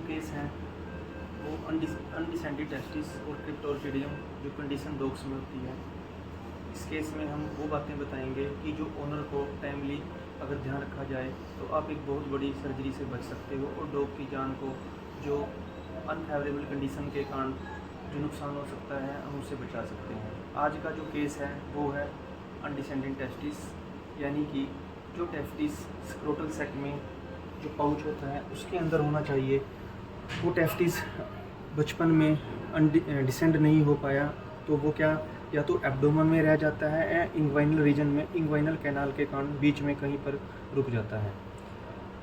Case हैं वो undescended testis और क्रिप्टोर्चिडियम जो कंडीशन डॉग्स में होती है। इस केस में हम वो बातें बताएंगे कि जो ओनर को टाइमली अगर ध्यान रखा जाए तो आप एक बहुत बड़ी सर्जरी से बच सकते हो और डॉग की जान को जो अनफेवरेबल कंडीशन के कारण जो नुकसान हो सकता है हम उससे बचा सकते हैं। आज का जो केस है वो है अनडिसेंडेड टेस्टिस, यानी कि जो टेस्टिस स्क्रोटल सेक में जो पाउच होता है उसके अंदर होना चाहिए, वो टेस्टिस बचपन में डिसेंड नहीं हो पाया तो वो क्या या तो एब्डोमेन में रह जाता है या इंग्वाइनल रीजन में इंग्वाइनल कैनाल के कारण बीच में कहीं पर रुक जाता है।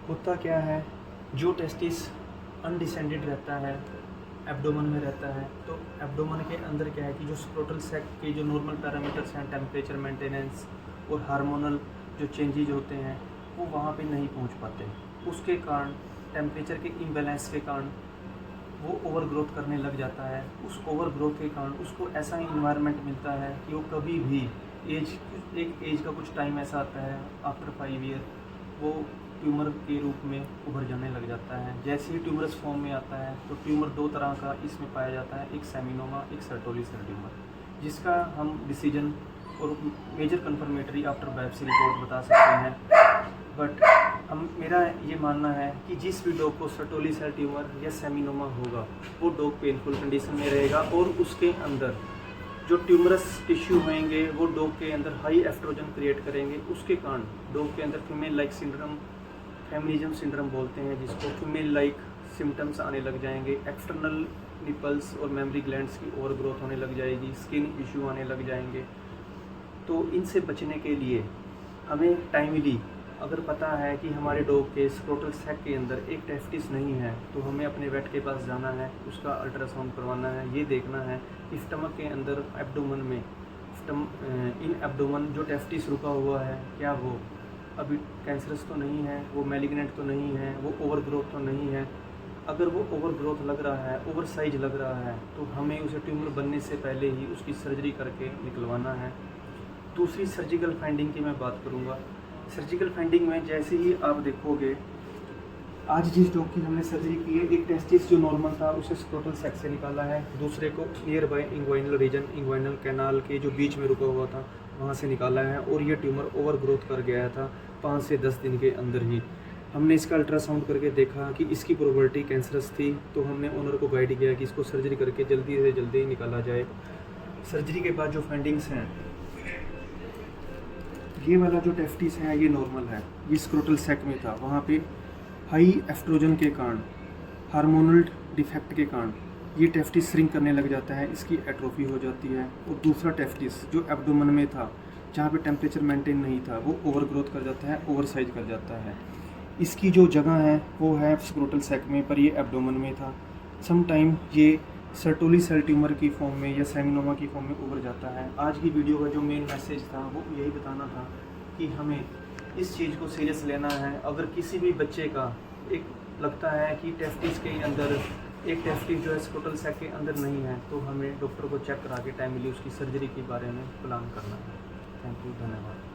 होता क्या है, जो टेस्टिस अनडिसेंडेड रहता है एब्डोमेन में रहता है तो एब्डोमेन के अंदर क्या है कि जो स्क्रोटल सेक के जो नॉर्मल पैरामीटर्स हैं, टेम्परेचर मेंटेनेंस और हार्मोनल जो चेंजेज होते हैं वो वहाँ पे नहीं पहुँच पाते। उसके कारण टेम्परेचर के इम्बैलेंस के कारण वो ओवर ग्रोथ करने लग जाता है। उस ओवर ग्रोथ के कारण उसको ऐसा इन्वायरमेंट मिलता है कि वो कभी भी एक एज का कुछ टाइम ऐसा आता है आफ्टर 5 ईयर वो ट्यूमर के रूप में उभर जाने लग जाता है। जैसे ही ट्यूमरस फॉर्म में आता है तो ट्यूमर दो तरह का इसमें पाया जाता है, एक सेमिनोमा, एक सर्टोली सेल ट्यूमर, जिसका हम डिसीजन और major confirmatory after biopsy report बता सकते हैं। बट मेरा ये मानना है कि जिस भी डॉग को सर्टोली सेल ट्यूमर या सेमिनोमा होगा वो डॉग पेनफुल कंडीशन में रहेगा और उसके अंदर जो ट्यूमरस टिश्यू होंगे वो डॉग के अंदर हाई एस्ट्रोजन क्रिएट करेंगे। उसके कारण डॉग के अंदर female like syndrome, feminism syndrome बोलते हैं जिसको, फीमेल लाइक सिम्टम्स आने लग जाएंगे, एक्सटर्नल निपल्स और मेमरी ग्लैंड्स की ओवर ग्रोथ होने लग जाएगी, स्किन इशू आने लग जाएंगे। तो इनसे बचने के लिए हमें टाइमली अगर पता है कि हमारे डॉग के स्क्रोटल सेक के अंदर एक टेस्टिस नहीं है तो हमें अपने वेट के पास जाना है, उसका अल्ट्रासाउंड करवाना है, ये देखना है कि स्टमक के अंदर एब्डोमेन में इन एब्डोमेन जो टेस्टिस रुका हुआ है क्या वो अभी कैंसरस तो नहीं है, वो मैलिग्नेंट तो नहीं है, वो ओवर ग्रोथ तो नहीं है। अगर वो ओवर ग्रोथ लग रहा है, ओवर साइज लग रहा है तो हमें उसे ट्यूमर बनने से पहले ही उसकी सर्जरी करके निकलवाना है। दूसरी सर्जिकल फाइंडिंग की मैं बात करूँगा। सर्जिकल फाइंडिंग में जैसे ही आप देखोगे आज जिस डॉग की हमने सर्जरी की है, एक टेस्टिस जो नॉर्मल था उसे स्क्रोटल सेक से निकाला है, दूसरे को nearby inguinal region, inguinal canal के जो बीच में रुका हुआ था वहाँ से निकाला है और ये ट्यूमर ओवर ग्रोथ कर गया था 5 से 10 दिन के अंदर ही। हमने इसका अल्ट्रासाउंड करके देखा कि इसकी प्रोबेबिलिटी कैंसरस थी तो हमने ओनर को गाइड किया कि इसको सर्जरी करके जल्दी से जल्दी निकाला जाए। सर्जरी के बाद जो फाइंडिंग्स हैं, ये वाला जो टेस्टिस है ये नॉर्मल है, ये स्क्रोटल सेक में था, वहाँ पे हाई एस्ट्रोजन के कारण, हार्मोनल डिफेक्ट के कारण ये टेस्टिस श्रिंक करने लग जाता है, इसकी एट्रोफी हो जाती है। और दूसरा टेस्टिस जो एब्डोमेन में था जहाँ पे टेम्परेचर मेंटेन नहीं था वो ओवर ग्रोथ कर जाता है, ओवर साइज कर जाता है। इसकी जो जगह है वो है स्क्रोटल सेक में, पर ये एब्डोमेन में था। सम टाइम ये सर्टोली सेल ट्यूमर की फॉर्म में या सेमिनोमा की फॉर्म में उभर जाता है। आज की वीडियो का जो मेन मैसेज था वो यही बताना था कि हमें इस चीज़ को सीरियस लेना है। अगर किसी भी बच्चे का एक लगता है कि टेस्टिस के अंदर एक टेस्टिस जो है स्क्रोटल सेक के अंदर नहीं है तो हमें डॉक्टर को चेक करा के टाइमली उसकी सर्जरी के बारे में प्लान करना है। थैंक यू, धन्यवाद।